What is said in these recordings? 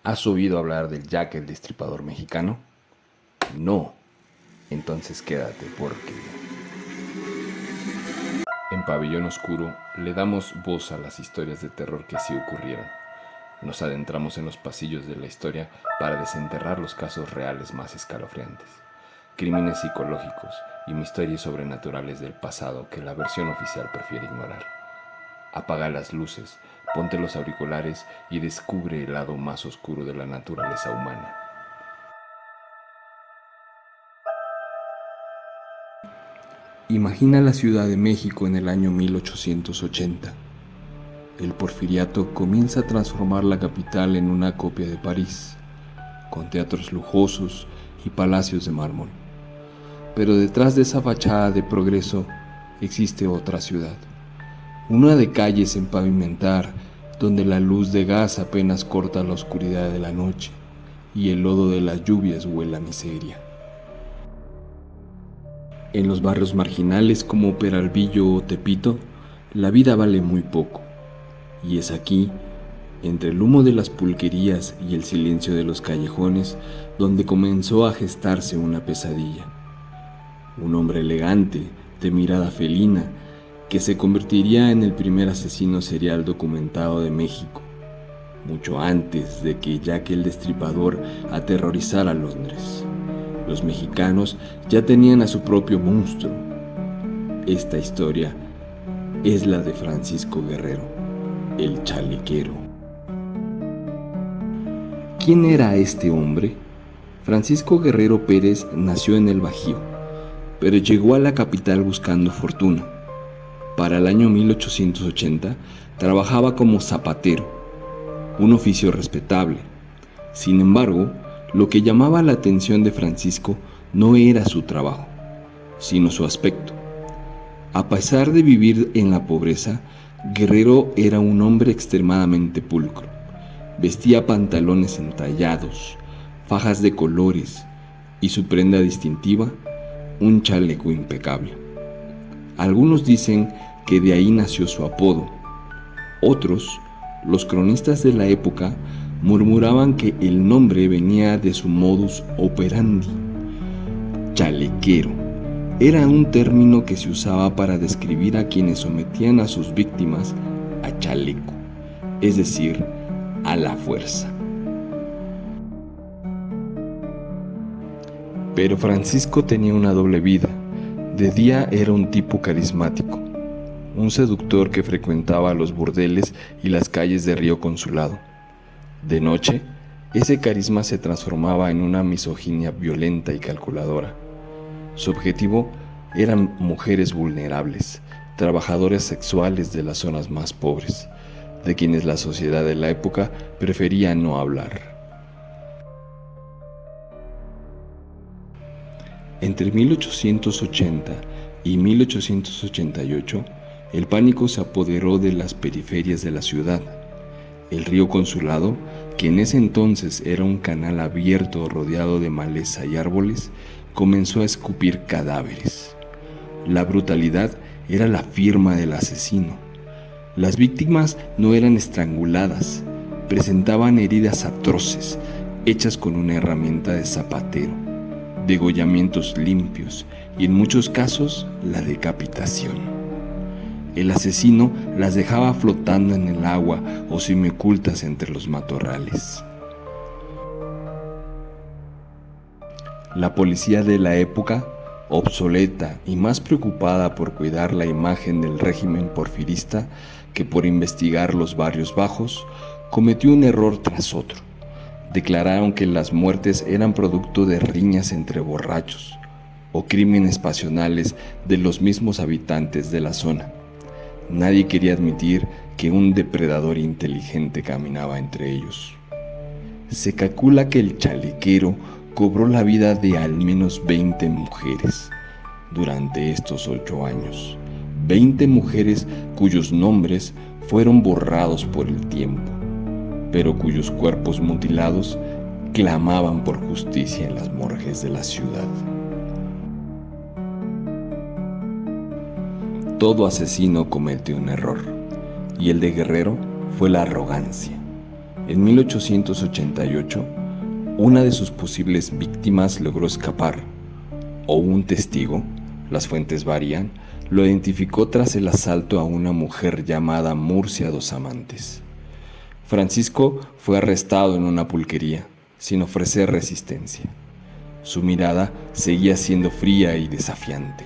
¿Has oído hablar del Jack el Destripador mexicano? No. Entonces quédate porque en Pabellón Oscuro le damos voz a las historias de terror que sí ocurrieron. Nos adentramos en los pasillos de la historia para desenterrar los casos reales más escalofriantes, crímenes psicológicos y misterios sobrenaturales del pasado que la versión oficial prefiere ignorar. Apaga las luces, ponte los auriculares y descubre el lado más oscuro de la naturaleza humana. Imagina la Ciudad de México en el año 1880. El porfiriato comienza a transformar la capital en una copia de París, con teatros lujosos y palacios de mármol. Pero detrás de esa fachada de progreso existe otra ciudad, una de calles en pavimentar, donde la luz de gas apenas corta la oscuridad de la noche y el lodo de las lluvias huele a miseria. En los barrios marginales como Peralvillo o Tepito, la vida vale muy poco. Y es aquí, entre el humo de las pulquerías y el silencio de los callejones, donde comenzó a gestarse una pesadilla. Un hombre elegante, de mirada felina, que se convertiría en el primer asesino serial documentado de México, mucho antes de que Jack el Destripador aterrorizara a Londres. Los mexicanos ya tenían a su propio monstruo. Esta historia es la de Francisco Guerrero, el chalequero. ¿Quién era este hombre? Francisco Guerrero Pérez nació en el Bajío, pero llegó a la capital buscando fortuna. Para el año 1880 trabajaba como zapatero, un oficio respetable. Sin embargo, lo que llamaba la atención de Francisco no era su trabajo, sino su aspecto. A pesar de vivir en la pobreza, Guerrero era un hombre extremadamente pulcro. Vestía pantalones entallados, fajas de colores y su prenda distintiva, un chaleco impecable. Algunos dicen que de ahí nació su apodo. Otros, los cronistas de la época, murmuraban que el nombre venía de su modus operandi. Chalequero era un término que se usaba para describir a quienes sometían a sus víctimas a chaleco, es decir, a la fuerza. Pero Francisco tenía una doble vida. De día era un tipo carismático, un seductor que frecuentaba los burdeles y las calles de Río Consulado. De noche, ese carisma se transformaba en una misoginia violenta y calculadora. Su objetivo eran mujeres vulnerables, trabajadoras sexuales de las zonas más pobres, de quienes la sociedad de la época prefería no hablar. Entre 1880 y 1888, el pánico se apoderó de las periferias de la ciudad. El río Consulado, que en ese entonces era un canal abierto rodeado de maleza y árboles, comenzó a escupir cadáveres. La brutalidad era la firma del asesino. Las víctimas no eran estranguladas, presentaban heridas atroces, hechas con una herramienta de zapatero, degollamientos limpios y en muchos casos la decapitación. El asesino las dejaba flotando en el agua o semiocultas entre los matorrales. La policía de la época, obsoleta y más preocupada por cuidar la imagen del régimen porfirista que por investigar los barrios bajos, cometió un error tras otro. Declararon que las muertes eran producto de riñas entre borrachos o crímenes pasionales de los mismos habitantes de la zona. Nadie quería admitir que un depredador inteligente caminaba entre ellos. Se calcula que el chalequero cobró la vida de al menos 20 mujeres durante estos 8 años. 20 mujeres cuyos nombres fueron borrados por el tiempo, pero cuyos cuerpos mutilados clamaban por justicia en las morgues de la ciudad. Todo asesino comete un error, y el de Guerrero fue la arrogancia. En 1888, una de sus posibles víctimas logró escapar, o un testigo, las fuentes varían, lo identificó tras el asalto a una mujer llamada Murcia dos Amantes. Francisco fue arrestado en una pulquería, sin ofrecer resistencia. Su mirada seguía siendo fría y desafiante.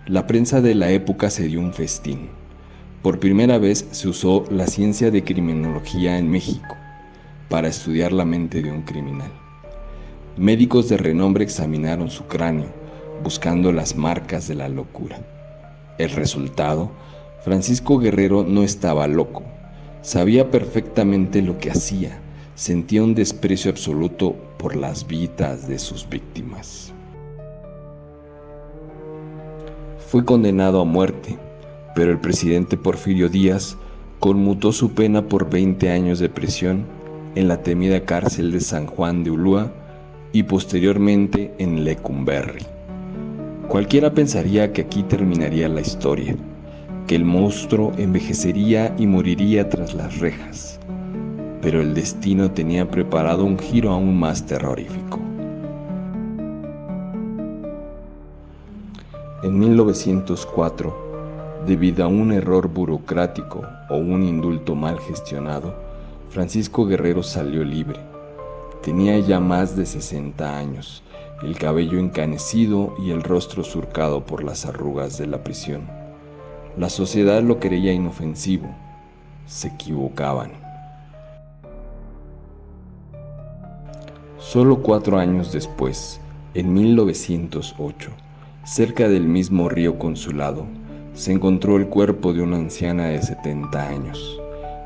La prensa de la época se dio un festín. Por primera vez se usó la ciencia de criminología en México para estudiar la mente de un criminal. Médicos de renombre examinaron su cráneo, buscando las marcas de la locura. El resultado: Francisco Guerrero no estaba loco. Sabía perfectamente lo que hacía. Sentía un desprecio absoluto por las vidas de sus víctimas. Fue condenado a muerte, pero el presidente Porfirio Díaz conmutó su pena por 20 años de prisión en la temida cárcel de San Juan de Ulúa y posteriormente en Lecumberri. Cualquiera pensaría que aquí terminaría la historia, que el monstruo envejecería y moriría tras las rejas, pero el destino tenía preparado un giro aún más terrorífico. En 1904, debido a un error burocrático o un indulto mal gestionado, Francisco Guerrero salió libre. Tenía ya más de 60 años, el cabello encanecido y el rostro surcado por las arrugas de la prisión. La sociedad lo creía inofensivo. Se equivocaban. Solo 4 años después, en 1908, cerca del mismo río Consulado, se encontró el cuerpo de una anciana de 70 años.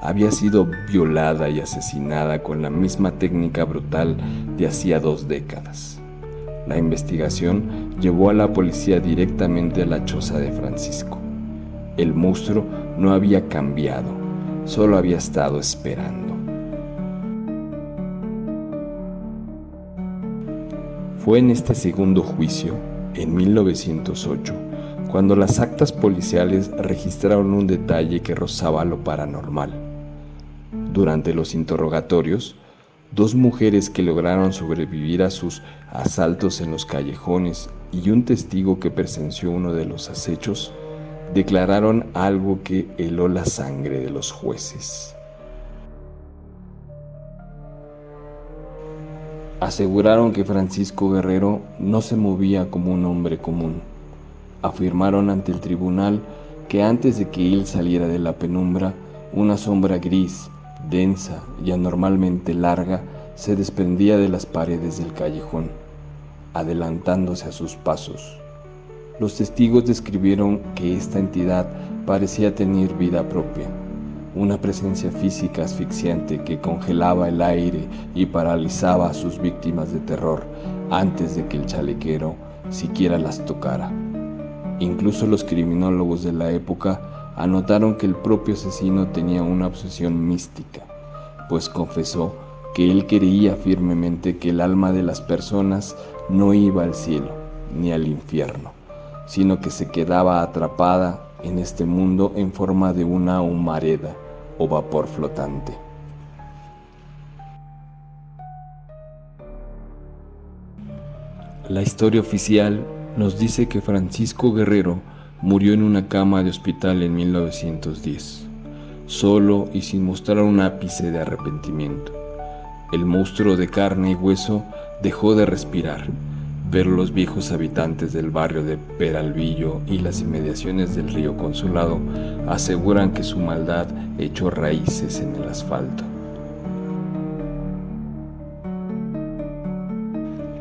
Había sido violada y asesinada con la misma técnica brutal de hacía 2 décadas. La investigación llevó a la policía directamente a la choza de Francisco. El monstruo no había cambiado, solo había estado esperando. Fue en este segundo juicio, en 1908, cuando las actas policiales registraron un detalle que rozaba lo paranormal. Durante los interrogatorios, 2 mujeres que lograron sobrevivir a sus asaltos en los callejones y un testigo que presenció uno de los acechos, declararon algo que heló la sangre de los jueces. Aseguraron que Francisco Guerrero no se movía como un hombre común. Afirmaron ante el tribunal que antes de que él saliera de la penumbra, una sombra gris, densa y anormalmente larga se desprendía de las paredes del callejón, adelantándose a sus pasos. Los testigos describieron que esta entidad parecía tener vida propia, una presencia física asfixiante que congelaba el aire y paralizaba a sus víctimas de terror antes de que el chalequero siquiera las tocara. Incluso los criminólogos de la época anotaron que el propio asesino tenía una obsesión mística, pues confesó que él creía firmemente que el alma de las personas no iba al cielo ni al infierno, sino que se quedaba atrapada en este mundo en forma de una humareda o vapor flotante. La historia oficial nos dice que Francisco Guerrero murió en una cama de hospital en 1910, solo y sin mostrar un ápice de arrepentimiento. El monstruo de carne y hueso dejó de respirar, pero los viejos habitantes del barrio de Peralvillo y las inmediaciones del río Consulado aseguran que su maldad echó raíces en el asfalto.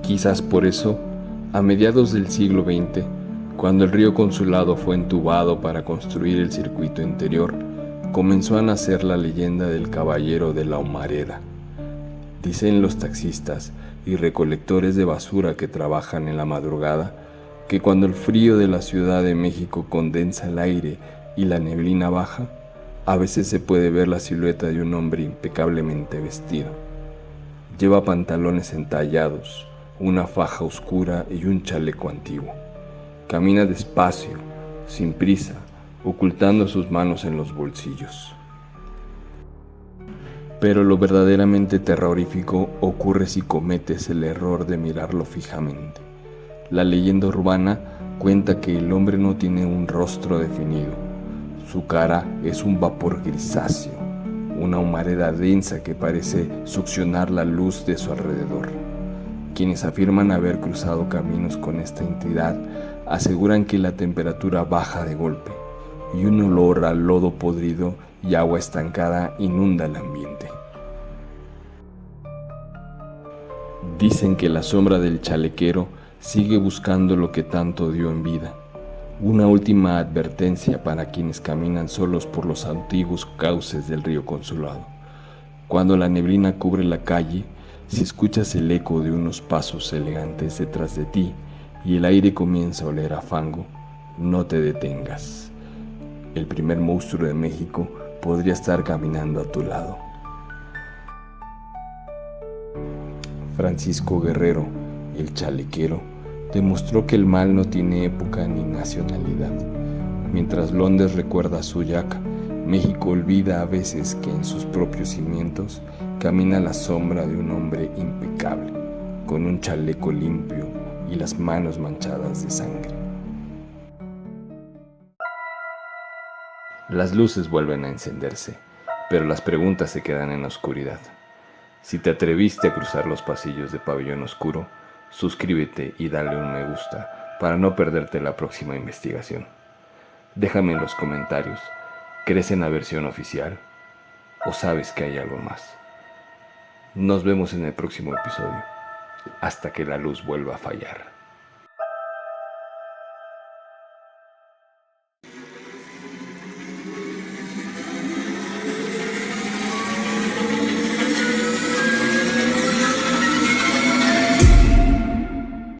Quizás por eso, a mediados del siglo XX, cuando el río Consulado fue entubado para construir el circuito interior, comenzó a nacer la leyenda del caballero de la humareda. Dicen los taxistas y recolectores de basura que trabajan en la madrugada que cuando el frío de la Ciudad de México condensa el aire y la neblina baja, a veces se puede ver la silueta de un hombre impecablemente vestido. Lleva pantalones entallados, una faja oscura y un chaleco antiguo. Camina despacio, sin prisa, ocultando sus manos en los bolsillos. Pero lo verdaderamente terrorífico ocurre si cometes el error de mirarlo fijamente. La leyenda urbana cuenta que el hombre no tiene un rostro definido. Su cara es un vapor grisáceo, una humareda densa que parece succionar la luz de su alrededor. Quienes afirman haber cruzado caminos con esta entidad aseguran que la temperatura baja de golpe y un olor a lodo podrido y agua estancada inunda el ambiente. Dicen que la sombra del chalequero sigue buscando lo que tanto dio en vida. Una última advertencia para quienes caminan solos por los antiguos cauces del río Consulado. Cuando la neblina cubre la calle, si escuchas el eco de unos pasos elegantes detrás de ti y el aire comienza a oler a fango, no te detengas. El primer monstruo de México podría estar caminando a tu lado. Francisco Guerrero, el chalequero, demostró que el mal no tiene época ni nacionalidad. Mientras Londres recuerda a Suyac, México olvida a veces que en sus propios cimientos camina la sombra de un hombre impecable, con un chaleco limpio y las manos manchadas de sangre. Las luces vuelven a encenderse, pero las preguntas se quedan en la oscuridad. Si te atreviste a cruzar los pasillos de Pabellón Oscuro, suscríbete y dale un me gusta para no perderte la próxima investigación. Déjame en los comentarios, ¿crees en la versión oficial o sabes que hay algo más? Nos vemos en el próximo episodio, hasta que la luz vuelva a fallar.